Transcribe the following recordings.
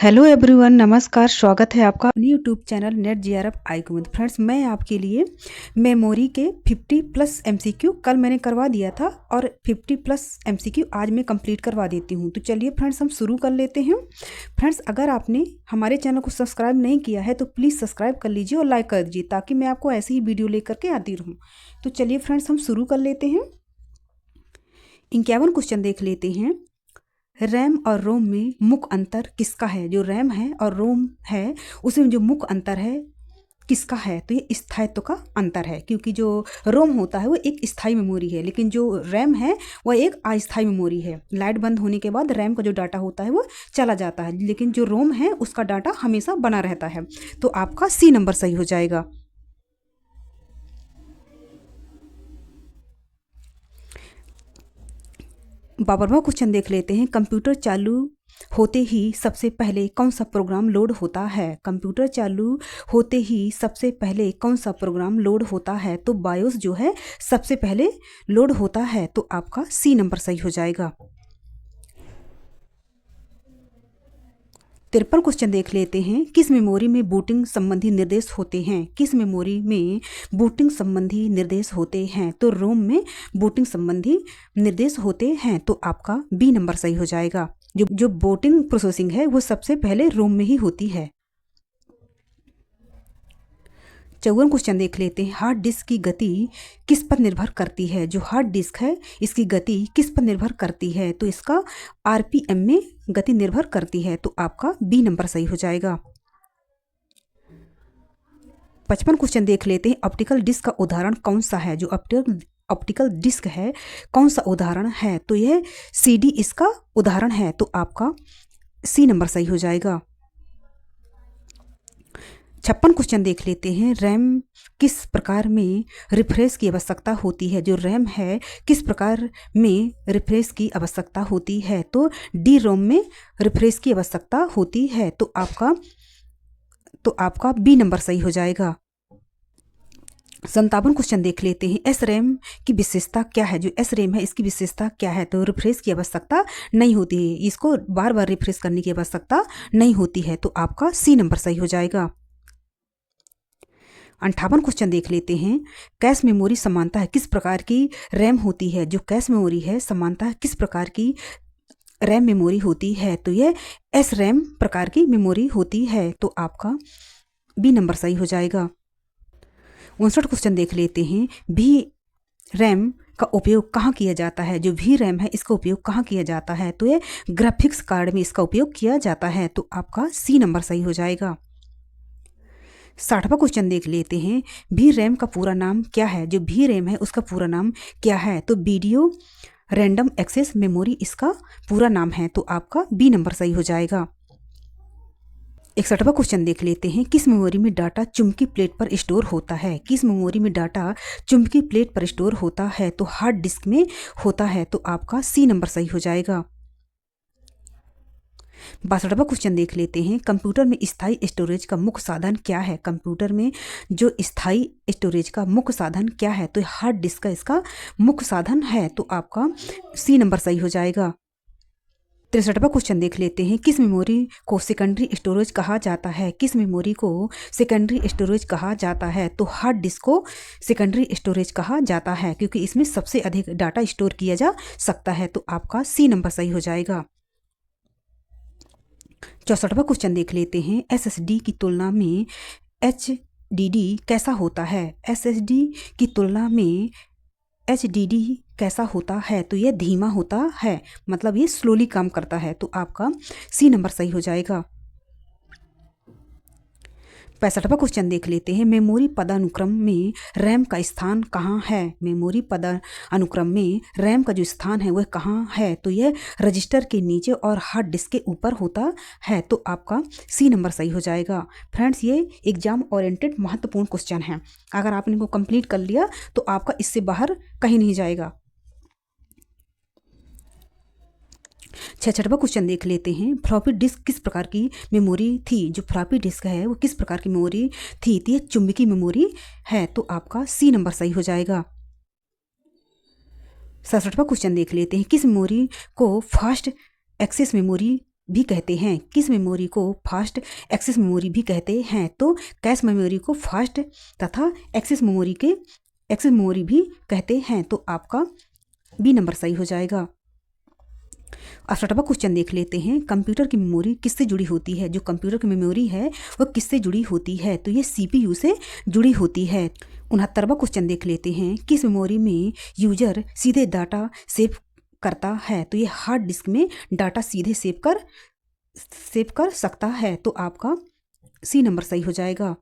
Hello everyone, नमस्कार। स्वागत है आपका अपने YouTube channel net GRF IQ में। फ्रेंड्स, मैं आपके लिए मेमोरी के 50 प्लस एमसीक्यू कल मैंने करवा दिया था और 50 प्लस एमसीक्यू आज मैं कंप्लीट करवा देती हूं। तो चलिए फ्रेंड्स, हम शुरू कर लेते हैं। फ्रेंड्स, अगर आपने हमारे चैनल को सब्सक्राइब नहीं किया है तो प्लीज़ सब्सक्राइब कर लीजिए और लाइक कर दीजिए ताकि मैं आपको ऐसे ही वीडियो लेकर के आती रहूँ। तो चलिए फ्रेंड्स, हम शुरू कर लेते हैं। 51 क्वेश्चन देख लेते हैं। रैम और रोम में मुख्य अंतर किसका है? जो रैम है और रोम है उसमें जो मुख्य अंतर है किसका है? तो ये स्थायित्व का अंतर है, क्योंकि जो रोम होता है वो एक स्थायी मेमोरी है, लेकिन जो रैम है वह एक अस्थायी मेमोरी है। लाइट बंद होने के बाद रैम का जो डाटा होता है वो चला जाता है, लेकिन जो रोम है उसका डाटा हमेशा बना रहता है। तो आपका सी नंबर सही हो जाएगा। बाबरवा क्वेश्चन देख लेते हैं। कंप्यूटर चालू होते ही सबसे पहले कौन सा प्रोग्राम लोड होता है? कंप्यूटर चालू होते ही सबसे पहले कौन सा प्रोग्राम लोड होता है? तो बायोस जो है सबसे पहले लोड होता है। तो आपका सी नंबर सही हो जाएगा। 53 क्वेश्चन देख लेते हैं। किस मेमोरी में बूटिंग संबंधी निर्देश होते हैं? किस मेमोरी में बूटिंग संबंधी निर्देश होते हैं? तो रोम में बूटिंग संबंधी निर्देश होते हैं। तो आपका बी नंबर सही हो जाएगा। जो बूटिंग प्रोसेसिंग है वो सबसे पहले रोम में ही होती है। 54 क्वेश्चन देख लेते हैं। हार्ड डिस्क की गति किस पर निर्भर करती है? जो हार्ड डिस्क है इसकी गति किस पर निर्भर करती है? तो इसका आरपीएम में गति निर्भर करती है। तो आपका बी नंबर सही हो जाएगा। 55 क्वेश्चन देख लेते हैं। ऑप्टिकल डिस्क का उदाहरण कौन सा है? जो ऑप्टिकल डिस्क है कौन सा उदाहरण है? तो यह सीडी इसका उदाहरण है। तो आपका सी नंबर सही हो जाएगा। 56 क्वेश्चन देख लेते हैं। रैम किस प्रकार में रिफ्रेश की आवश्यकता होती है? जो रैम है किस प्रकार में रिफ्रेश की आवश्यकता होती है? तो डी रोम में रिफ्रेश की आवश्यकता होती है। तो आपका बी नंबर सही हो जाएगा। 57 क्वेश्चन देख लेते हैं। एस रैम की विशेषता क्या है? जो एस रैम है इसकी विशेषता क्या है? तो रिफ्रेश की आवश्यकता नहीं होती है, इसको बार बार रिफ्रेश करने की आवश्यकता नहीं होती है। तो आपका सी नंबर सही हो जाएगा। 58 क्वेश्चन देख लेते हैं। कैश मेमोरी समानता है किस प्रकार की रैम होती है? जो कैश मेमोरी है समानता है किस प्रकार की रैम मेमोरी होती है? तो यह एस रैम प्रकार की मेमोरी होती है। तो आपका बी नंबर सही हो जाएगा। 59 क्वेश्चन देख लेते हैं। भी रैम का उपयोग कहाँ किया जाता है? जो भी रैम है इसका उपयोग कहाँ किया जाता है? तो यह ग्राफिक्स कार्ड में इसका उपयोग किया जाता है। तो आपका सी नंबर सही हो जाएगा। 60वां क्वेश्चन देख लेते हैं। भी रैम का पूरा नाम क्या है? जो भी रैम है उसका पूरा नाम क्या है? तो वीडियो रैंडम एक्सेस मेमोरी इसका पूरा नाम है। तो आपका बी नंबर सही हो जाएगा। 61वां क्वेश्चन देख लेते हैं। किस मेमोरी में डाटा चुंबकीय प्लेट पर स्टोर होता है? किस मेमोरी में डाटा चुंबकीय प्लेट पर स्टोर होता है? तो हार्ड डिस्क में होता है। तो आपका सी नंबर सही हो जाएगा। 62वां क्वेश्चन देख लेते हैं। कंप्यूटर में स्थायी स्टोरेज का मुख्य साधन क्या है? कंप्यूटर में जो स्थायी स्टोरेज का मुख्य साधन क्या है? तो हार्ड डिस्क का इसका मुख्य साधन है। तो आपका सी नंबर सही हो जाएगा। 63वां क्वेश्चन देख लेते हैं। किस मेमोरी को सेकेंडरी स्टोरेज कहा जाता है? किस मेमोरी को सेकेंडरी स्टोरेज कहा जाता है? तो हार्ड डिस्क को सेकेंडरी स्टोरेज कहा जाता है, क्योंकि इसमें सबसे अधिक डाटा स्टोर किया जा सकता है। तो आपका सी नंबर सही हो जाएगा। 64वां क्वेश्चन देख लेते हैं। एसएसडी की तुलना में एचडीडी कैसा होता है? एसएसडी की तुलना में एचडीडी कैसा होता है? तो यह धीमा होता है, मतलब ये स्लोली काम करता है। तो आपका सी नंबर सही हो जाएगा। 65वां क्वेश्चन देख लेते हैं। मेमोरी पदानुक्रम में रैम का स्थान कहाँ है? मेमोरी पदानुक्रम में रैम का जो स्थान है वह कहाँ है? तो यह रजिस्टर के नीचे और हार्ड डिस्क के ऊपर होता है। तो आपका सी नंबर सही हो जाएगा। फ्रेंड्स, ये एग्जाम ओरिएंटेड महत्वपूर्ण क्वेश्चन है। अगर आपने इनको कंप्लीट कर लिया तो आपका इससे बाहर कहीं नहीं जाएगा। 66वां क्वेश्चन देख लेते हैं। फ्लॉपी डिस्क किस प्रकार की मेमोरी थी? जो फ्लॉपी डिस्क है वो किस प्रकार की मेमोरी थी? तो यह चुंबकीय मेमोरी है। तो आपका सी नंबर सही हो जाएगा। 67वां क्वेश्चन देख लेते हैं। किस मेमोरी को फास्ट एक्सेस मेमोरी भी कहते हैं? किस मेमोरी को फास्ट एक्सेस मेमोरी भी कहते हैं? तो कैश मेमोरी को फास्ट तथा एक्सेस मेमोरी भी कहते हैं। तो आपका बी नंबर सही हो जाएगा। 68वां क्वेश्चन देख लेते हैं। कंप्यूटर की मेमोरी किससे जुड़ी होती है? जो कंप्यूटर की मेमोरी है वो किससे जुड़ी होती है? तो ये CPU से जुड़ी होती है। 69वां क्वेश्चन देख लेते हैं। किस मेमोरी में यूजर सीधे डाटा सेव करता है? तो ये हार्ड डिस्क में डाटा सीधे सेव कर सकता है। तो आपका सी नंबर सही हो जाएगा।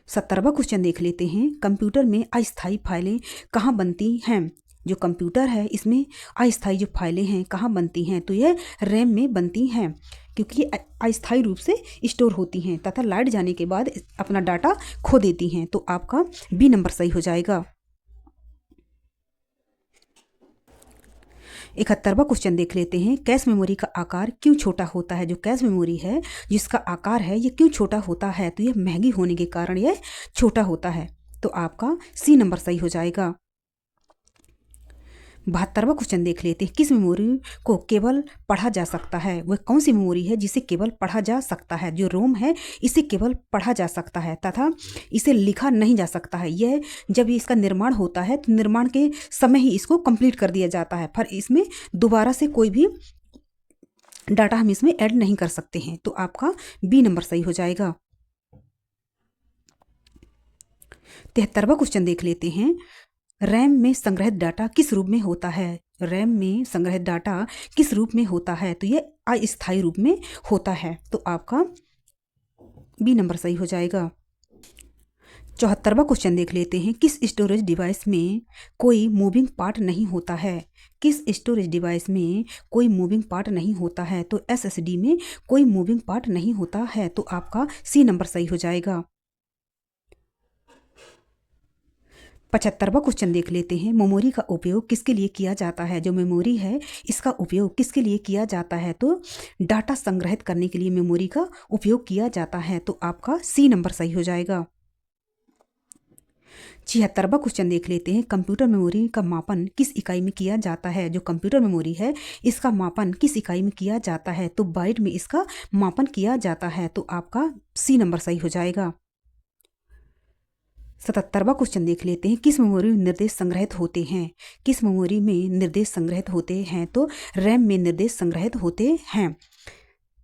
70वां क्वेश्चन देख लेते हैं। कंप्यूटर में अस्थायी फाइलें कहाँ बनती हैं? जो कंप्यूटर है इसमें अस्थायी जो फाइलें हैं कहाँ बनती हैं? तो यह रैम में बनती हैं, क्योंकि ये अस्थायी रूप से स्टोर होती हैं तथा लाइट जाने के बाद अपना डाटा खो देती हैं। तो आपका बी नंबर सही हो जाएगा। 71वां क्वेश्चन देख लेते हैं। कैश मेमोरी का आकार क्यों छोटा होता है? जो कैश मेमोरी है जिसका आकार है ये क्यों छोटा होता है? तो ये महंगी होने के कारण यह छोटा होता है। तो आपका सी नंबर सही हो जाएगा। 72वां क्वेश्चन देख लेते हैं। किस मेमोरी को केवल पढ़ा जा सकता है? वह कौन सी मेमोरी है जिसे केवल पढ़ा जा सकता है? जो रोम है इसे केवल पढ़ा जा सकता है तथा इसे लिखा नहीं जा सकता है। यह जब इसका निर्माण होता है तो निर्माण के समय ही इसको कंप्लीट कर दिया जाता है, पर इसमें दोबारा से कोई भी डाटा हम इसमें ऐड नहीं कर सकते हैं। तो आपका बी नंबर सही हो जाएगा। 73वां क्वेश्चन देख लेते हैं। रैम में संग्रहित डाटा किस रूप में होता है? रैम में संग्रहित डाटा किस रूप में होता है? तो यह अस्थायी रूप में होता है। तो आपका बी नंबर सही हो जाएगा। 74वां क्वेश्चन देख लेते हैं। किस स्टोरेज डिवाइस में कोई मूविंग पार्ट नहीं होता है? किस स्टोरेज डिवाइस में कोई मूविंग पार्ट नहीं होता है? तो SSD में कोई मूविंग पार्ट नहीं होता है। तो आपका सी नंबर सही हो जाएगा। 75वां क्वेश्चन देख लेते हैं। मेमोरी का उपयोग किसके लिए किया जाता है? जो मेमोरी है इसका उपयोग किसके लिए किया जाता है? तो डाटा संग्रहित करने के लिए मेमोरी का उपयोग किया जाता है। तो आपका सी नंबर सही हो जाएगा। 76वां क्वेश्चन देख लेते हैं। कंप्यूटर मेमोरी का मापन किस इकाई में किया जाता है? जो कंप्यूटर मेमोरी है इसका मापन किस इकाई में किया जाता है? तो बाइट में इसका मापन किया जाता है। तो आपका सी नंबर सही हो जाएगा। 77वां क्वेश्चन देख लेते हैं। किस मेमोरी में निर्देश संग्रहित होते हैं? किस मेमोरी में निर्देश संग्रहित होते हैं? तो रैम में निर्देश संग्रहित होते हैं।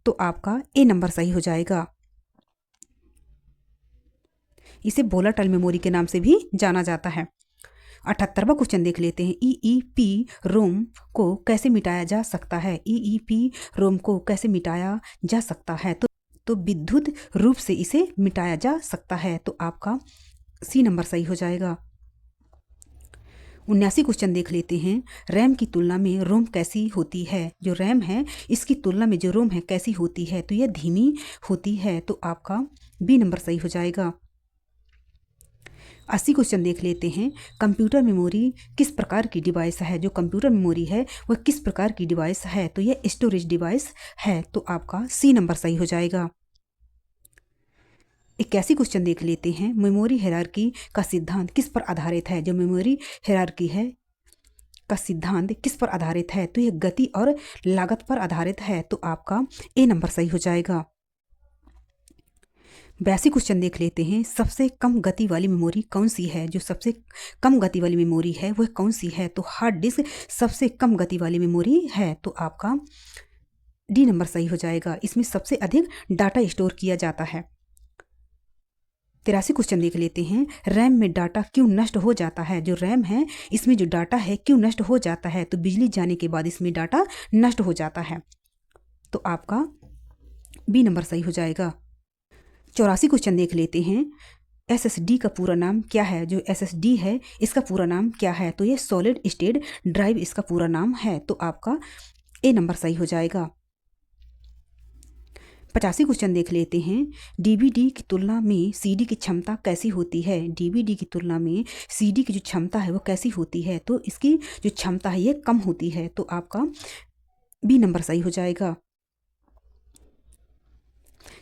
तो आपका ए नंबर सही हो जाएगा। इसे वोलाटाइल मेमोरी के नाम से भी जाना जाता है। 78वां क्वेश्चन देख लेते हैं। EEPROM को कैसे मिटाया जा सकता है? EEPROM को कैसे मिटाया जा सकता है? तो विद्युत रूप से इसे मिटाया जा सकता है। तो आपका सी नंबर सही हो जाएगा। 79 क्वेश्चन देख लेते हैं। रैम की तुलना में रोम कैसी होती है? जो रैम है इसकी तुलना में जो रोम है कैसी होती है? तो यह धीमी होती है। तो आपका बी नंबर सही हो जाएगा। 80 क्वेश्चन देख लेते हैं। कंप्यूटर मेमोरी किस प्रकार की डिवाइस है? जो कंप्यूटर मेमोरी है वह किस प्रकार की डिवाइस है? तो यह स्टोरेज डिवाइस है। तो आपका सी नंबर सही हो जाएगा। 81 क्वेश्चन देख लेते हैं। मेमोरी हायरार्की का सिद्धांत किस पर आधारित है? जो मेमोरी हायरार्की है का सिद्धांत किस पर आधारित है? तो यह गति और लागत पर आधारित है। तो आपका ए नंबर सही हो जाएगा। 82 क्वेश्चन देख लेते हैं। सबसे कम गति वाली मेमोरी कौन सी है? जो सबसे कम गति वाली मेमोरी है वह कौन सी है? तो हार्ड डिस्क सबसे कम गति वाली मेमोरी है। तो आपका डी नंबर सही हो जाएगा। इसमें सबसे अधिक डाटा स्टोर किया जाता है। 83 क्वेश्चन देख लेते हैं। रैम में डाटा क्यों नष्ट हो जाता है? जो रैम है इसमें जो डाटा है क्यों नष्ट हो जाता है? तो बिजली जाने के बाद इसमें डाटा नष्ट हो जाता है। तो आपका बी नंबर सही हो जाएगा। 84 क्वेश्चन देख लेते हैं। SSD का पूरा नाम क्या है? जो SSD है इसका पूरा नाम क्या है? तो ये सॉलिड स्टेट ड्राइव इसका पूरा नाम है। तो आपका ए नंबर सही हो जाएगा। 85 क्वेश्चन देख लेते हैं। DVD की तुलना में CD की क्षमता कैसी होती है? DVD की तुलना में CD की जो क्षमता है वो कैसी होती है? तो इसकी जो क्षमता है ये कम होती है। तो आपका बी नंबर सही हो जाएगा।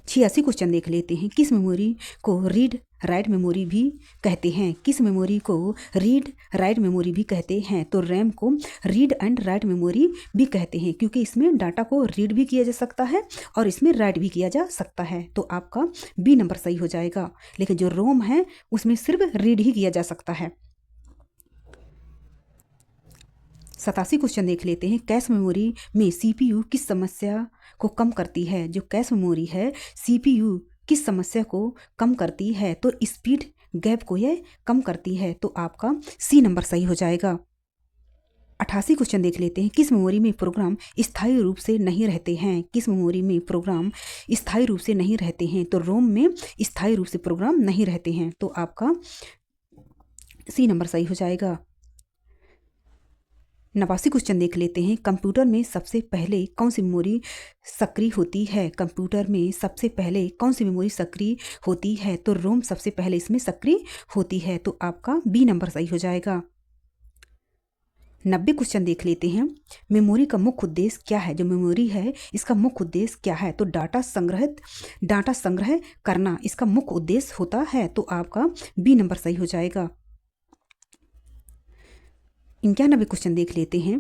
86 क्वेश्चन देख लेते हैं। किस मेमोरी को रीड राइट मेमोरी भी कहते हैं? किस मेमोरी को रीड राइट मेमोरी भी कहते हैं? तो रैम को रीड एंड राइट मेमोरी भी कहते हैं, क्योंकि इसमें डाटा को रीड भी किया जा सकता है और इसमें राइट भी किया जा सकता है। तो आपका बी नंबर सही हो जाएगा। लेकिन जो रोम है उसमें सिर्फ रीड ही किया जा सकता है। 87 क्वेश्चन देख लेते हैं। कैश मेमोरी में सीपीयू किस समस्या को कम करती है? जो कैश मेमोरी है सीपीयू किस समस्या को कम करती है? तो स्पीड गैप को यह कम करती है। तो आपका सी नंबर सही हो जाएगा। 88 क्वेश्चन देख लेते हैं। किस मेमोरी में प्रोग्राम स्थायी रूप से नहीं रहते हैं? किस मेमोरी में प्रोग्राम स्थायी रूप से नहीं रहते हैं? तो रोम में स्थायी रूप से प्रोग्राम नहीं रहते हैं। तो आपका सी नंबर सही हो जाएगा। 89 क्वेश्चन देख लेते हैं। कंप्यूटर में सबसे पहले कौन सी मेमोरी सक्रिय होती है? कंप्यूटर में सबसे पहले कौन सी मेमोरी सक्रिय होती है? तो रोम सबसे पहले इसमें सक्रिय होती है। तो आपका बी नंबर सही हो जाएगा। 90 क्वेश्चन देख लेते हैं। मेमोरी का मुख्य उद्देश्य क्या है? जो मेमोरी है इसका मुख्य उद्देश्य क्या है? तो डाटा संग्रह करना इसका मुख्य उद्देश्य होता है। तो आपका बी नंबर सही हो जाएगा। 91 क्वेश्चन देख लेते हैं।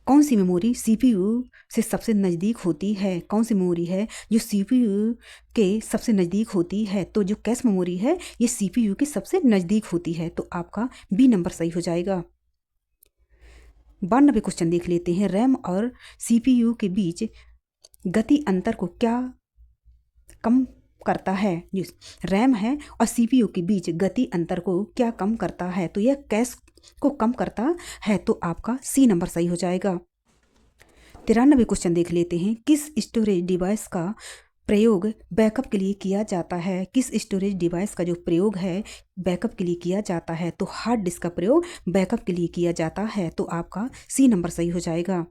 कौन सी मेमोरी सीपीयू से सबसे नज़दीक होती है? कौन सी मेमोरी है जो सीपीयू के सबसे नज़दीक होती है? तो जो कैश मेमोरी है ये सीपीयू के सबसे नज़दीक होती है। तो आपका बी नंबर सही हो जाएगा। 92 क्वेश्चन देख लेते हैं। रैम और सीपीयू के बीच गति अंतर को क्या कम करता है? जो रैम है और सीपीयू के बीच गति अंतर को क्या कम करता है? तो यह कैश को कम करता है। तो आपका सी नंबर सही हो जाएगा। 93 क्वेश्चन देख लेते हैं। किस स्टोरेज डिवाइस का प्रयोग बैकअप के लिए किया जाता है? किस स्टोरेज डिवाइस का जो प्रयोग है बैकअप के लिए किया जाता है? तो हार्ड डिस्क का प्रयोग बैकअप के लिए किया जाता है। तो आपका सी नंबर सही हो जाएगा।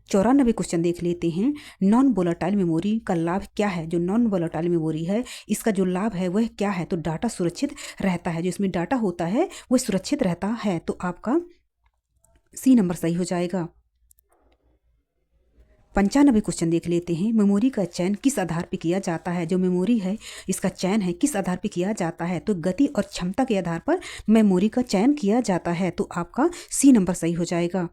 94 क्वेश्चन देख लेते हैं। नॉन वोलेटाइल मेमोरी का लाभ क्या है? जो नॉन वोलेटाइल मेमोरी है इसका जो लाभ है वह क्या है? तो डाटा सुरक्षित रहता है। जो इसमें डाटा होता है वह सुरक्षित रहता है। तो आपका सी नंबर सही हो जाएगा। 95 क्वेश्चन देख लेते हैं। मेमोरी का चयन किस आधार पर किया जाता है? जो मेमोरी है इसका चयन है किस आधार पर किया जाता है? तो गति और क्षमता के आधार पर मेमोरी का चयन किया जाता है। तो आपका सी नंबर सही हो जाएगा।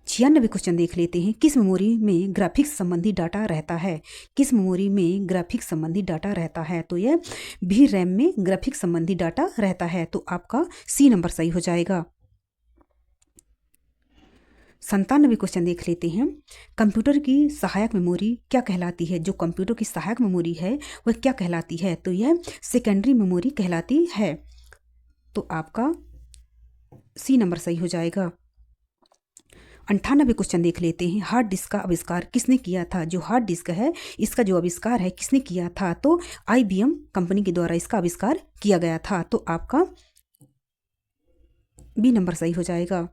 96 क्वेश्चन देख लेते हैं। किस मेमोरी में ग्राफिक्स संबंधी डाटा रहता है? किस मेमोरी में ग्राफिक्स संबंधी डाटा रहता है? तो यह भी रैम में ग्राफिक्स संबंधी डाटा रहता है। तो आपका सी नंबर सही हो जाएगा। 97 क्वेश्चन देख लेते हैं। कंप्यूटर की सहायक मेमोरी क्या कहलाती है? जो कंप्यूटर की सहायक मेमोरी है वह क्या कहलाती है? तो यह सेकेंडरी मेमोरी कहलाती है। तो आपका सी नंबर सही हो जाएगा। 98 क्वेश्चन देख लेते हैं। हार्ड डिस्क का आविष्कार किसने किया था? जो हार्ड डिस्क है इसका जो आविष्कार है किसने किया था? तो IBM कंपनी के द्वारा इसका आविष्कार किया गया था। तो आपका बी नंबर सही हो जाएगा।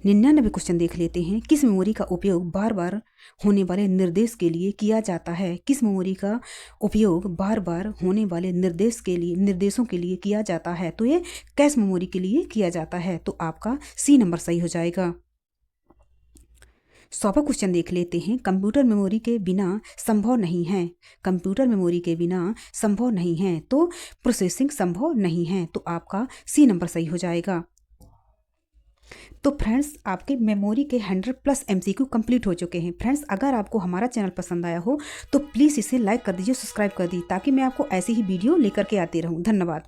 99 क्वेश्चन देख लेते हैं। किस मेमोरी का उपयोग बार बार होने वाले निर्देश के लिए किया जाता है? किस मेमोरी का उपयोग बार बार होने वाले निर्देशों के लिए किया जाता है? तो ये कैश मेमोरी के लिए किया जाता है। तो आपका सी नंबर सही हो जाएगा। 100वां क्वेश्चन देख लेते हैं। कंप्यूटर मेमोरी के बिना संभव नहीं है। कंप्यूटर मेमोरी के बिना संभव नहीं है। तो प्रोसेसिंग संभव नहीं है। तो आपका सी नंबर सही हो जाएगा। तो फ्रेंड्स आपके मेमोरी के 100+ MCQ कंप्लीट हो चुके हैं। फ्रेंड्स अगर आपको हमारा चैनल पसंद आया हो तो प्लीज़ इसे लाइक कर दीजिए, सब्सक्राइब कर दीजिए, ताकि मैं आपको ऐसे ही वीडियो लेकर के आती रहूं। धन्यवाद।